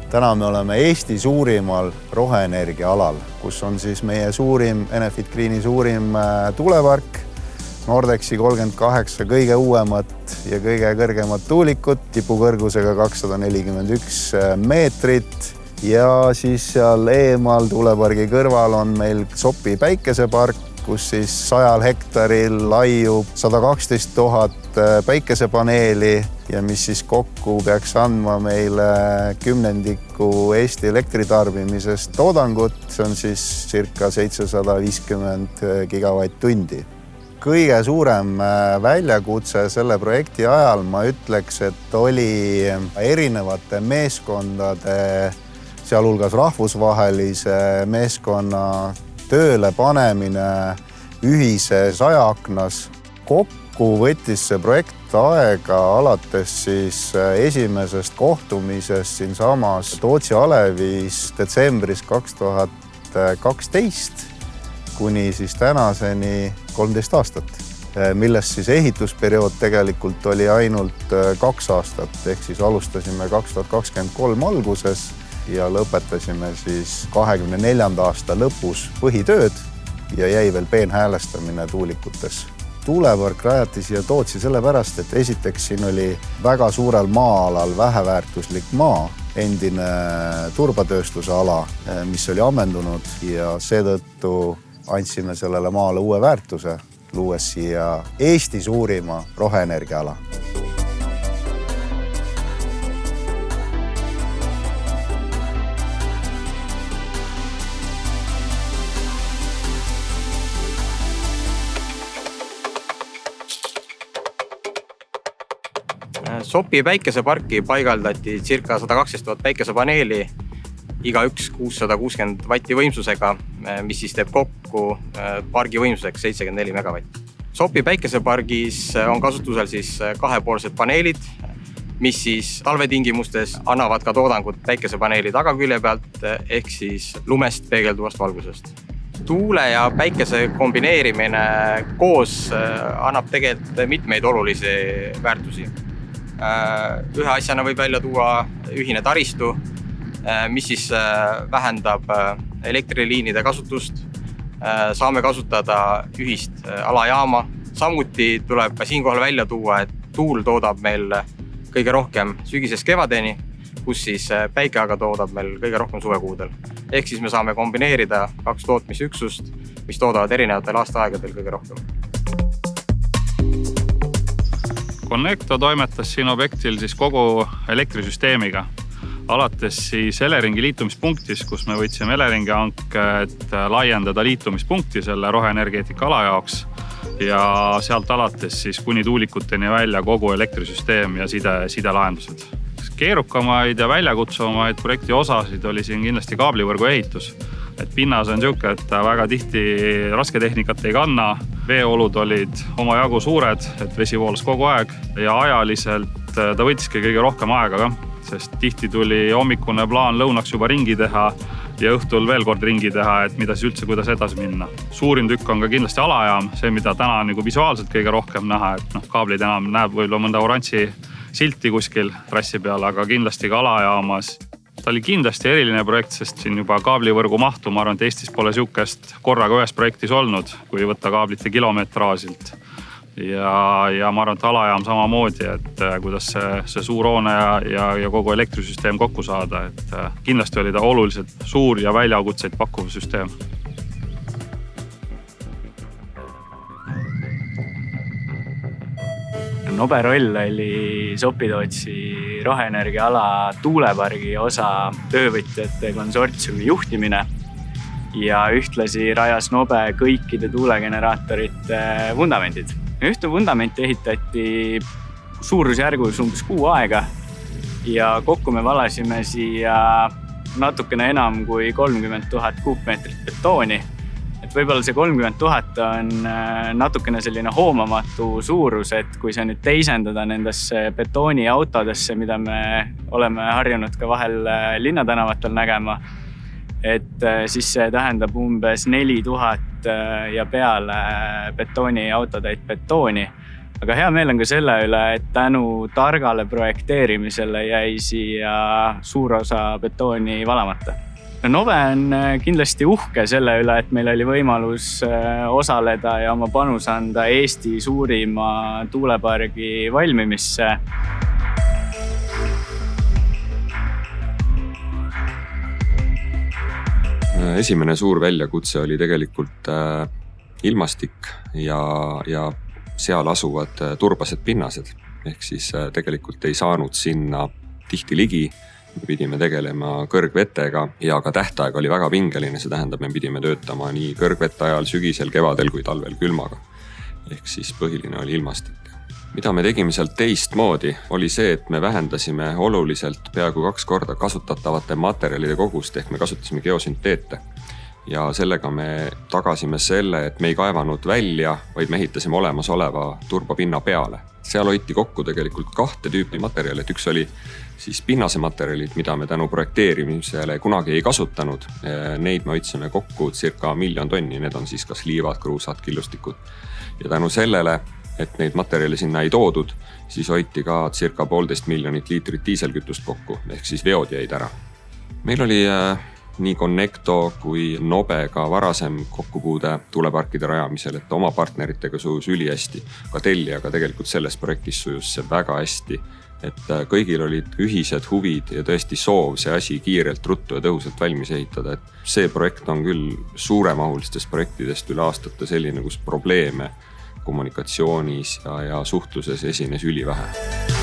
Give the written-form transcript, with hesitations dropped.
Täna me oleme Eesti suurimal roheenergia alal, kus on siis meie suurim, Enefit Greeni suurim tuulepark, Nordexi 38 kõige uuemat ja kõige kõrgemat tuulikut, tipukõrgusega 241 meetrit ja siis seal eemal tuulepargi kõrval on meil Sopi päikesepark, kus siis 100 hektaril laiub 112 000 päikesepaneeli ja mis siis kokku peaks andma meile 10% Eesti elektritarbimisest toodangut, see on siis circa 750 gigavatt-tundi. Kõige suurem väljakutse selle projekti ajal, ma ütleks, et oli erinevate meeskondade, sealhulgas rahvusvahelise meeskonna tööle panemine ühises ajaaknas. Kokku võttis see projekt aega alates siis esimesest kohtumisest siinsamas Tootsi Alevis detsembris 2012 kuni siis tänaseni 13 aastat, millest siis ehitusperiood tegelikult oli ainult 2 aastat, ehk siis alustasime 2023 alguses ja lõpetasime siis 24. aasta lõpus põhitööd ja jäi veel peenhäälestamine tuulikutes. Tuulepark rajati siia Tootsi sellepärast, et esiteks siin oli väga suurel maa-alal väheväärtuslik maa, endine turbatööstuse ala, mis oli ammendunud ja seetõttu andsime sellele maale uue väärtuse, luues siia Eesti suurima roheenergia ala. Sopi päikeseparki paigaldati circa 112 000 päikesepaneeli, igaüks 660 vatti võimsusega, mis siis teeb kokku pargi võimsuseks 74 megavatti. Sopi päikesepargis on kasutusel siis kahepoolsed paneelid, mis siis talvetingimustes annavad ka toodangut päikesepaneeli tagakülje pealt ehk siis lumest peegelduvast valgusest. Tuule ja päikese kombineerimine koos annab tegelikult mitmeid olulisi väärtusi. Ühe asjana võib välja tuua ühine taristu, mis siis vähendab elektriliinide kasutust. Saame kasutada ühist alajaama. Samuti tuleb ka siinkohal välja tuua, et tuul toodab meil kõige rohkem sügisest kevadeni, kus siis päike aga toodab meil kõige rohkem suvekuudel. Ehk siis me saame kombineerida 2 tootmisüksust, mis toodavad erinevatel aastaaegadel kõige rohkem. Connecto toimetas siin objektil siis kogu elektrisüsteemiga. Alates siis Eleringi liitumispunktis, kus me võtsime Eleringi hanke, et laiendada liitumispunkti selle roheenergeetika ala jaoks ja sealt alates siis kuni tuulikuteni välja kogu elektrisüsteem ja sidelahendused. Keerukamaid ja väljakutsuvamaid projekti osasid oli siin kindlasti kaablivõrgu ehitus. Et pinnas on niisugune, et väga tihti rasketehnikat ei kanna, veeolud olid omajagu suured, et vesi voolas kogu aeg ja ajaliselt ta võttiski kõige rohkem aega ka. Sest tihti tuli hommikune plaan lõunaks juba ringi teha ja õhtul veel kord ringi teha, et mida siis üldse, kuidas edasi minna. Suurim tükk on ka kindlasti alajaam, see, mida täna on visuaalselt kõige rohkem näha, et kaablid enam näeb võib-olla mõnda oranži silti kuskil trassi peal, aga kindlasti ka alajaamas. Ta oli kindlasti eriline projekt, sest siin juba kaablivõrgu mahtu, ma arvan, et Eestis pole niisugust korraga ühes projektis olnud, kui võtta kaablite kilometraasilt. Ja ma arvan, et alajaam samamoodi, et kuidas see suur hoone ja kogu elektrisüsteem kokku saada. Et kindlasti oli ta oluliselt suur ja väljakutseid pakkuv süsteem. Nobe roll oli Sopi-Tootsi roheenergia ala tuulepargi osa töövõtjate konsortsiumi juhtimine ja ühtlasi rajas Nobe kõikide tuulegeneraatorite vundamendid. Ühte vundamenti ehitati suurusjärgus umbes 6 aega ja kokku me valasime siia natukene enam kui 30 000 kuupmeetrit betooni. Et võibolla see 30 000 on natukene selline hoomamatu suurus, et kui see nüüd teisendada nendesse betooniautodesse, mida me oleme harjunud ka vahel linnatänavatel nägema, et siis see tähendab umbes 4000 ja peale betooniautotäit betooni, aga hea meel on ka selle üle, et tänu targale projekteerimisele jäi siia suur osa betooni valamata. Nove on kindlasti uhke selle üle, et meil oli võimalus osaleda ja oma panus anda Eesti suurima tuulepargi valmimisse. Esimene suur väljakutse oli tegelikult ilmastik ja seal asuvad turbased pinnased. Ehk siis tegelikult ei saanud sinna tihti ligi. Me pidime tegelema kõrgvetega ja ka tähtaeg oli väga pingeline. See tähendab, me pidime töötama nii kõrgvette ajal, sügisel, kevadel kui talvel külmaga. Ehk siis põhiline oli ilmastik. Mida me tegime sealt teistmoodi, oli see, et me vähendasime oluliselt peaaegu 2 korda kasutatavate materjalide kogust, ehk me kasutasime geosünteete. Ja sellega me tagasime selle, et me ei kaevanud välja, vaid me ehitasime olemasoleva turbopinna peale. Seal hoiti kokku tegelikult 2 tüüpi materjali, et üks oli siis pinnase materjalid, mida me tänu projekteerimisele kunagi ei kasutanud. Neid me hoidsime kokku circa 1 000 000 tonni, need on siis kas liivad, kruusad, killustikud. Ja tänu sellele, et neid materjali sinna ei toodud, siis hoiti ka circa 1,5 miljonit liitrit diiselkütust kokku, ehk siis veod jäid ära. Meil oli nii Connecto kui Nobega varasem kokkupuude tuuleparkide rajamisel, et oma partneritega sujus ülihästi. Ka tellijaga tegelikult selles projektis sujus see väga hästi, et kõigil olid ühised huvid ja tõesti soov see asi kiirelt, ruttu ja tõhusalt valmis ehitada. Et see projekt on küll suuremahulistest projektidest üle aastate selline, kus probleeme kommunikatsioonis ja suhtluses esines ülivähe.